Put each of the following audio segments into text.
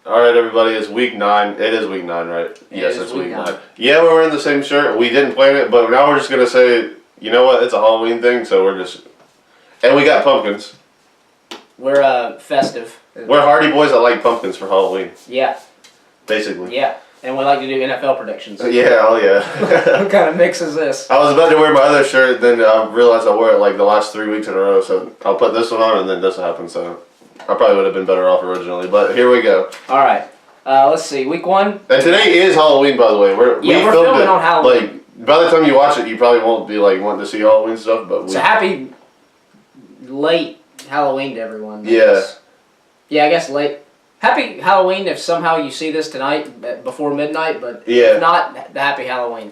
All right, everybody, it's week 9. It is week 9, right? Yes, is it's week week 9. 9. Yeah, we're wearing the same shirt. We didn't plan it, but now we're just going to say, you know what? It's a Halloween thing, so we're just... And we got pumpkins. We're festive. We're Hardy boys that like pumpkins for Halloween, Yeah, basically. yeah. And we like to do NFL predictions. Yeah, oh yeah. What kind of mix is this? I was about to wear my other shirt, then I realized I wore it like the last 3 weeks in a row, so I'll put this one on, and then this happened, so I probably would have been better off originally, but here we go. All right. Let's see. Week 1. And today is Halloween, by the way. We're filmed filming it. on Halloween. Like, by the time you watch it, you probably won't be like wanting to see Halloween stuff, but So happy late Halloween to everyone. Yeah. Yeah, I guess late. Happy Halloween if somehow you see this tonight before midnight, but Yeah. if not, the happy Halloween.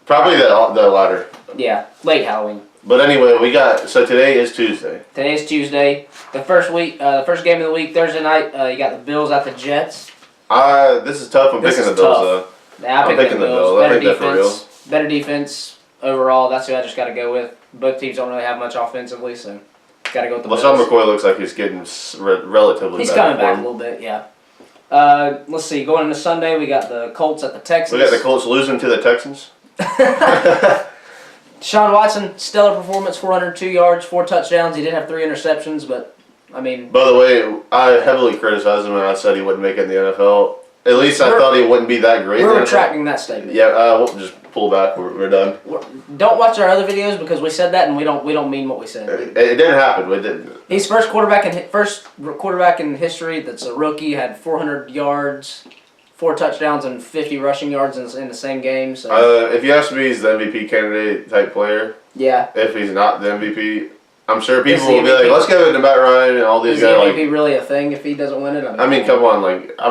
probably the latter. Yeah, late Halloween. But anyway, so today is Tuesday. Today's Tuesday. The first game of the week, Thursday night. You got the Bills at the Jets. This is tough. I'm picking the Bills though. Yeah, I'm picking the Bills. I think they're for real. Better defense overall. That's who I just got to go with. Both teams don't really have much offensively, so got to go with the LaShawn Bills. McCoy looks like he's getting relatively He's better coming back a form. little bit, yeah. Let's see. Going into Sunday, we got the Colts at the Texans. We got the Colts losing to the Texans. Deshaun Watson, stellar performance, 402 yards, 4 touchdowns. He did have 3 interceptions, but, I mean... By the way, I heavily criticized him when I said he wouldn't make it in the NFL. At least I thought he wouldn't be that great. We're retracting that statement. Yeah, we'll just pull back. We're done. Don't watch our other videos because we said that and we don't mean what we said. It didn't happen. We didn't. He's first quarterback in history that's a rookie. Had 400 yards, 4 touchdowns, and 50 rushing yards in the same game. So if you ask me, he's the MVP candidate type player. yeah. If he's not the MVP, I'm sure people Is the will be like, MVP "Let's give it to Matt Ryan and all these Is the guys." MVP really a thing if he doesn't win it? I mean, come on,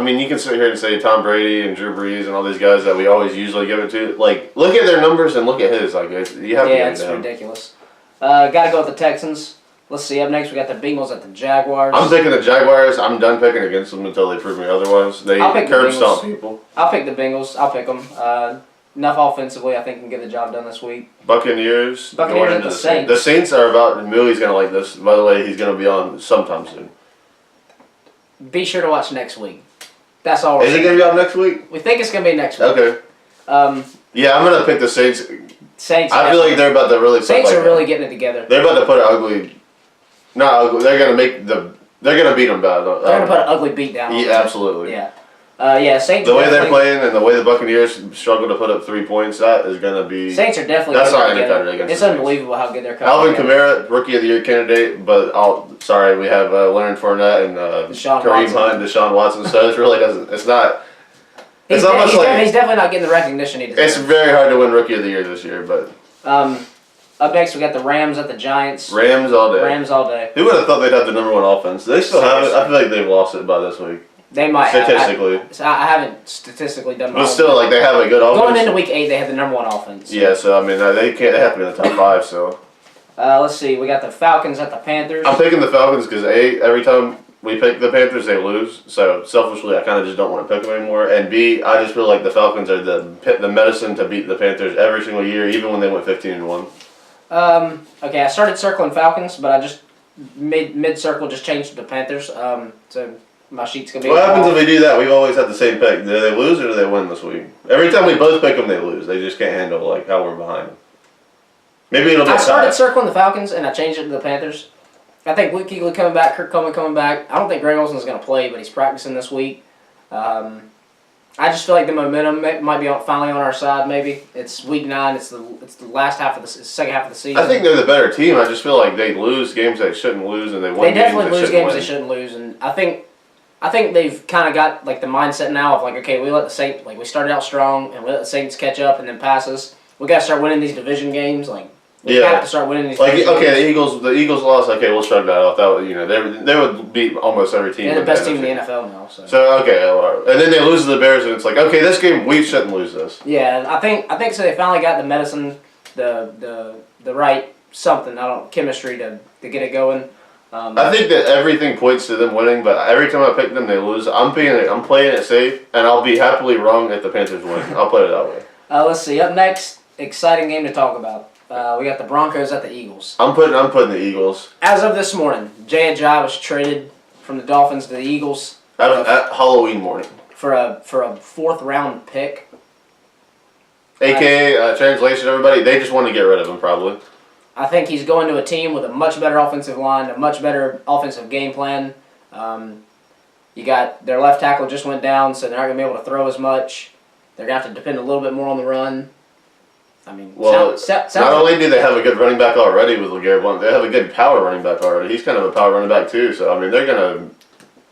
you can sit here and say Tom Brady and Drew Brees and all these guys that we always usually give it to. Like, look at their numbers and look at his. Like, you have to Yeah, give it's it to him. ridiculous. Got to go with the Texans. Let's see. Up next, we got the Bengals at the Jaguars. I'm picking the Jaguars. I'm done picking against them until they prove me otherwise. They I'll pick the curb stomp Bengals. people. I'll pick the Bengals. I'll pick them. Enough offensively, I think, can get the job done this week. Buccaneers Buccaneers going at into the the Saints. The Saints are about. Millie's gonna like this. By the way, he's gonna be on sometime soon. Be sure to watch next week. That's all. Is he gonna be on next week? We think it's gonna be next week. Okay. Yeah, I'm gonna pick the Saints. Saints. I feel like they're about to really. Saints are really getting it together. They're about to put an ugly. Not ugly. They're gonna make the. They're gonna beat them bad. They're gonna put an ugly beat down. Yeah, absolutely. Yeah. Saints. The way they're playing and the way the Buccaneers struggle to put up 3 points, that is gonna be. Saints are definitely. That's not getting it independent together. against It's the Saints. unbelievable how good they're coming. Alvin together. Kamara, Rookie of the Year candidate, but we have Leonard Fournette and Deshaun Kareem Watson. Hunt, Deshaun Watson. So it really doesn't. It's not. He's almost like definitely not getting the recognition he deserves. it's very hard to win Rookie of the Year this year, but Up next, we got the Rams at the Giants. Rams all day. Rams all day. Who would have thought they'd have the #1 offense? They still have it. I feel like they've lost it by this week. They might Statistically. I haven't statistically done my But own. still, like, they have a good offense. Going into week 8, they have the #1 offense. Yeah, so, I mean, they have to be in the top 5, so. Let's see. We got the Falcons at the Panthers. I'm picking the Falcons because, every time we pick the Panthers, they lose. So, selfishly, I kind of just don't want to pick them anymore. And B, I just feel like the Falcons are the medicine to beat the Panthers every single year, even when they went 15-1. Okay, I started circling Falcons, but I just mid-circle just changed to the Panthers. So my sheet's going to be... What happens if we do that? We've always had the same pick. Do they lose or do they win this week? Every time we both pick them, they lose. They just can't handle, like, how we're behind them. Maybe it'll be I started tied. circling the Falcons, and I changed it to the Panthers. I think Luke Kuechly coming back, Kirk Coleman coming back. I don't think Greg Olsen's going to play, but he's practicing this week. I just feel like the momentum might be finally on our side. Maybe it's week 9. It's the last half of the second half of the season. I think they're the better team. I just feel like they lose games they shouldn't lose, and they win They definitely games lose they games shouldn't they shouldn't lose, and I think they've kind of got like the mindset now of like, okay, we let the Saints, like we started out strong and we let the Saints catch up and then pass us. We got to start winning these division games. Like we have to start winning these. Like division games. the Eagles lost. Okay, we'll shrug that off. That was, they would beat almost every team. They're the best team in the NFL now. So okay, and then they lose to the Bears, and it's like, okay, this game we shouldn't lose this. Yeah, I think so. They finally got the medicine, the right something. Chemistry to get it going. I think that everything points to them winning, but every time I pick them, they lose. I'm playing it safe, and I'll be happily wrong if the Panthers win. I'll play it that way. Let's see. Up next, exciting game to talk about. We got the Broncos at the Eagles. I'm putting the Eagles. As of this morning, Jay Ajayi was traded from the Dolphins to the Eagles. At Halloween morning. for a 4th round pick. AKA, translation, everybody, they just want to get rid of him, probably. I think he's going to a team with a much better offensive line, a much better offensive game plan. You got their left tackle just went down, so they're not going to be able to throw as much. They're going to have to depend a little bit more on the run. I mean, Well, sounds not only do they have a good running back already with LeGarrette Blount, they have a good power running back already. He's kind of a power running back, too. So, I mean, they're going to...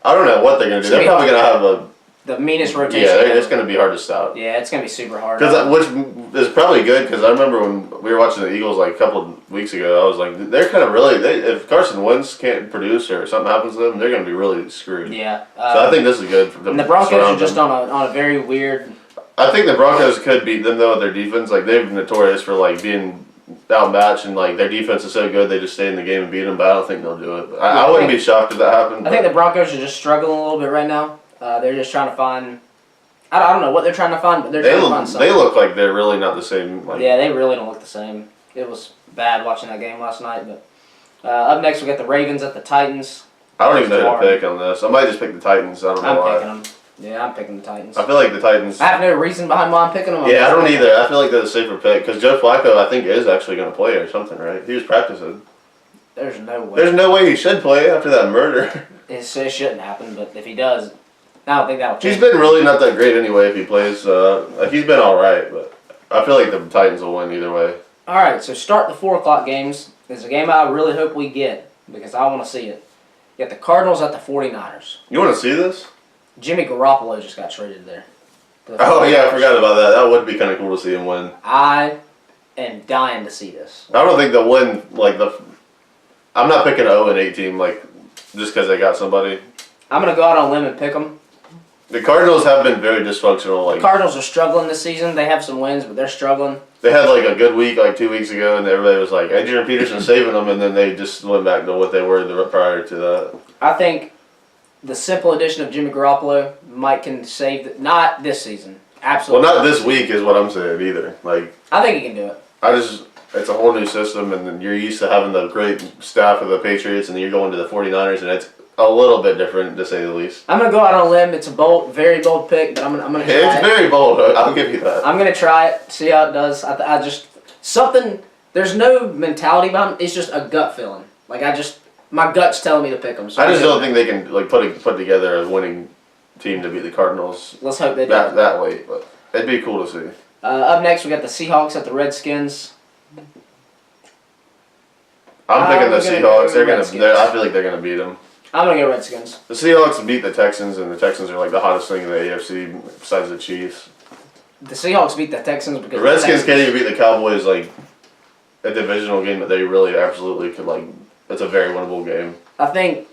I don't know what they're going to do. They're probably going to have the meanest rotation. Yeah, it's going to be hard to stop. Yeah, it's going to be super hard. Which is probably good, because I remember when we were watching the Eagles like a couple of weeks ago, I was like, they're kind of really... if Carson Wentz can't produce or something happens to them, they're going to be really screwed. Yeah. So I think this is good. And the Broncos are just on a very weird... I think the Broncos could beat them, though, with their defense. Like, they've been notorious for, like, being outmatched, and, like, their defense is so good they just stay in the game and beat them, but I don't think they'll do it. But I wouldn't be shocked if that happened. I think the Broncos are just struggling a little bit right now. They're just trying to find... I don't know what they're trying to find, but they're trying to find something. They look like they're really not the same. Like, yeah, they really don't look the same. It was bad watching that game last night. But up next, we got the Ravens at the Titans. I don't even know who to pick on this. I might just pick the Titans. I don't know why. I'm picking them. Yeah, I'm picking the Titans. I feel like the Titans... I have no reason behind why I'm picking them. Yeah, I don't either. I feel like they're the safer pick, because Joe Flacco, I think, is actually going to play or something, right? He was practicing. There's no way. There's no way he should play after that murder. It shouldn't happen, but if he does, I don't think that'll change. He's been really not that great anyway if he plays. He's been all right, but I feel like the Titans will win either way. All right, so start the 4 o'clock games. There's a game I really hope we get because I want to see it. You got the Cardinals at the 49ers. You want to see this? Jimmy Garoppolo just got traded there. Oh, yeah, I forgot about that. That would be kind of cool to see him win. I am dying to see this. I don't think they'll win, like, I'm not picking an 0-8 team, like, just because they got somebody. I'm going to go out on a limb and pick them. The Cardinals have been very dysfunctional. Like, The Cardinals are struggling this season. They have some wins, but they're struggling. They had, like, a good week, like, 2 weeks ago, and everybody was like, Adrian Peterson saving them, and then they just went back to what they were prior to that. I think the simple addition of Jimmy Garoppolo can save not this season. Absolutely. Well, not this week is what I'm saying either. Like, I think he can do it. It's a whole new system, and then you're used to having the great staff of the Patriots, and then you're going to the 49ers, and it's a little bit different, to say the least. I'm going to go out on a limb. It's a very bold pick, but I'm going to try it. It's very bold. I'll give you that. I'm going to try it, see how it does. I just, there's no mentality behind it. It's just a gut feeling. Like, my gut's telling me to pick them. So I just don't think they can, like, put together a winning team to beat the Cardinals. Let's hope they do. That late, but it'd be cool to see. Up next, we got the Seahawks at the Redskins. I'm picking the Seahawks. Redskins. I feel like they're gonna beat them. I'm gonna go Redskins. The Seahawks beat the Texans, and the Texans are like the hottest thing in the AFC besides the Chiefs. The Seahawks beat the Texans because The Redskins can't even beat the Cowboys, like a divisional game that they really absolutely could, like. It's a very winnable game. I think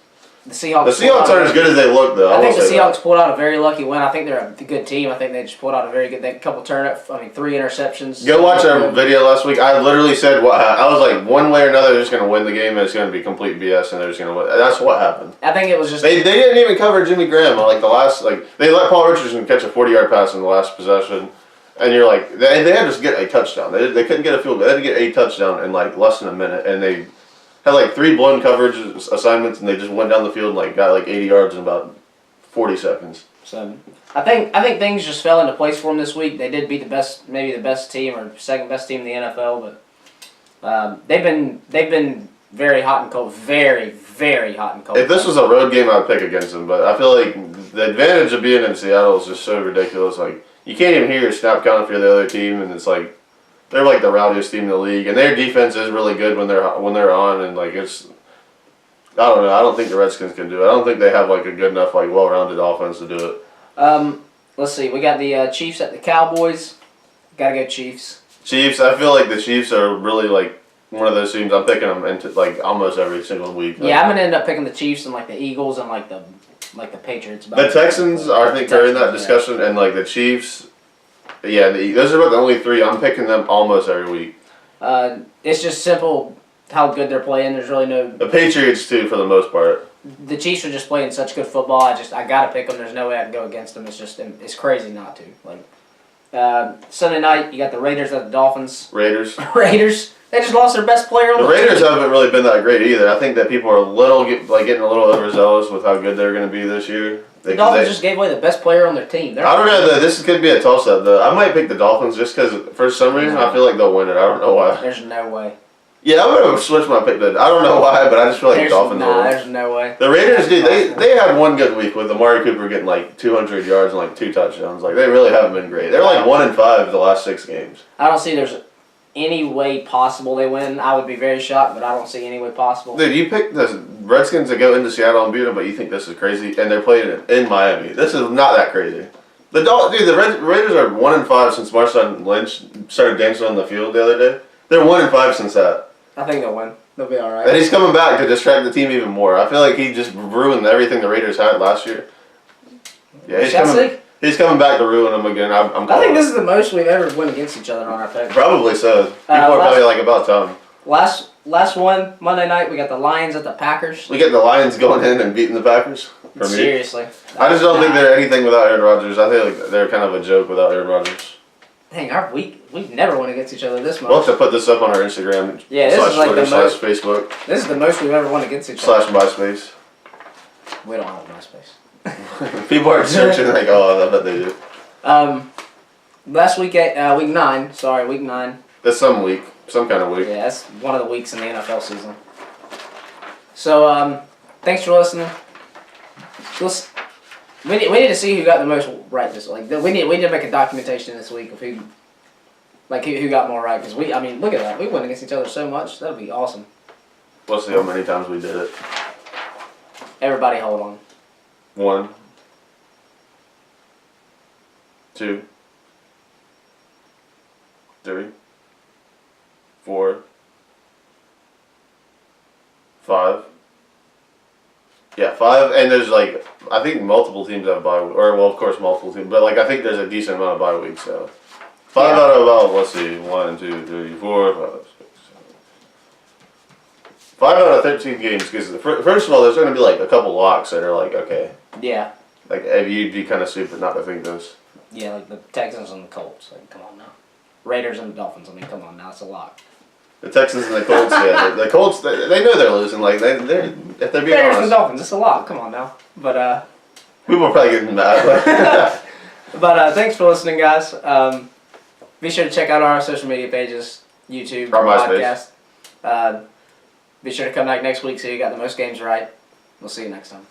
the Seahawks. The Seahawks aren't as good as they look, though. I think the Seahawks pulled out a very lucky win. I think they're a good team. I think they just pulled out a very good. Couple 3 interceptions. Go watch our video last week. I literally said I was like, one way or another, they're just gonna win the game, and it's gonna be complete BS, and they're just gonna win. That's what happened. I think it was just They didn't even cover Jimmy Graham on they let Paul Richardson catch a 40-yard pass in the last possession, and you're like they had to just get a touchdown. They couldn't get a field goal. They had to get a touchdown in like less than a minute, and they had like 3 blown coverage assignments, and they just went down the field and like got like 80 yards in about 40 seconds. So I think things just fell into place for them this week. They did beat maybe the best team or second best team in the NFL, but they've been very hot and cold, very very hot and cold. If this was a road game, I'd pick against them, but I feel like the advantage of being in Seattle is just so ridiculous. Like, you can't even hear your snap count if you're the other team, and it's like they're like the rowdiest team in the league, and their defense is really good when they're on, and like it's. I don't know. I don't think the Redskins can do it. I don't think they have like a good enough like well-rounded offense to do it. Let's see. We got the Chiefs at the Cowboys. Gotta go Chiefs. Chiefs. I feel like the Chiefs are really like one of those teams. I'm picking them into like almost every single week. Yeah, I'm gonna end up picking the Chiefs and like the Eagles and like the Patriots. The Texans, I think, are in that discussion, and like the Chiefs. Yeah, those are about the only 3. I'm picking them almost every week. It's just simple how good they're playing. There's really no. The Patriots too, for the most part. The Chiefs are just playing such good football. I gotta pick them. There's no way I can go against them. It's crazy not to. Like Sunday night, you got the Raiders at the Dolphins. Raiders. Raiders. They just lost their best player on the Raiders haven't really been that great either. I think that people are getting a little overzealous with how good they're going to be this year. The Dolphins just gave away the best player on their team. I don't know though. This could be a toss-up though. I might pick the Dolphins just because for some reason I feel like they'll win it. I don't know why. There's no way. Yeah, I'm gonna switch my pick. I don't know why, but I just feel like the Dolphins will. There's no way. The Raiders, dude, they had one good week with Amari Cooper getting like 200 yards and like 2 touchdowns. Like they really haven't been great. They're like 1-5 the last 6 games. I don't see there's any way possible they win. I would be very shocked, but I don't see any way possible. Dude, you picked the Redskins to go into Seattle and beat them, but you think this is crazy, and they're playing it in Miami. This is not that crazy. The Raiders are 1-5 since Marshawn Lynch started dancing on the field the other day. They're 1-5 since that. I think they'll win. They'll be all right. And he's coming back to distract the team even more. I feel like he just ruined everything the Raiders had last year. Yeah, he's coming back to ruin them again. I think this is the most we've ever won against each other on our picks. Probably so. People are probably like about time. Last one, Monday night, we got the Lions at the Packers. We get the Lions going in and beating the Packers. For me. Seriously. I just don't think they're anything without Aaron Rodgers. I feel like they're kind of a joke without Aaron Rodgers. Dang, we've never won against each other this much. We'll have to put this up on our Instagram. Yeah, this is like Twitter, the most. Facebook. This is the most we've ever won against each other. / MySpace. We don't have MySpace. People are searching like, oh, I bet they do. Last week, week 9. Sorry, week 9. That's some week, some kind of week. Yeah, that's one of the weeks in the NFL season. So, thanks for listening. We need to see who got the most right this week. We need to make a documentation this week of who got more right, because look at that. We went against each other so much. That'll be awesome. We'll see how many times we did it. Everybody hold on. 1, 2, 3, 4, 5. Yeah, 5, and there's like, I think multiple teams have bye week, or well, of course multiple teams, but like I think there's a decent amount of bye weeks, so 5 out of about, let's see, 1, 2, 3, 4, 5, 6, 7. 5 out of 13 games, because first of all, there's going to be like a couple locks that are like, okay. Yeah. Like, you'd be kind of stupid not to think this. Yeah, like the Texans and the Colts. Like, come on now. Raiders and the Dolphins. Come on now. It's a lock. The Texans and the Colts, yeah. The Colts, they know they're losing. Like, they're if they're being Raiders and the honest. Dolphins. It's a lock. Come on now. But, People are probably getting mad. But thanks for listening, guys. Be sure to check out our social media pages, YouTube, Our MySpace. podcast. Be sure to come back next week so you got the most games right. We'll see you next time.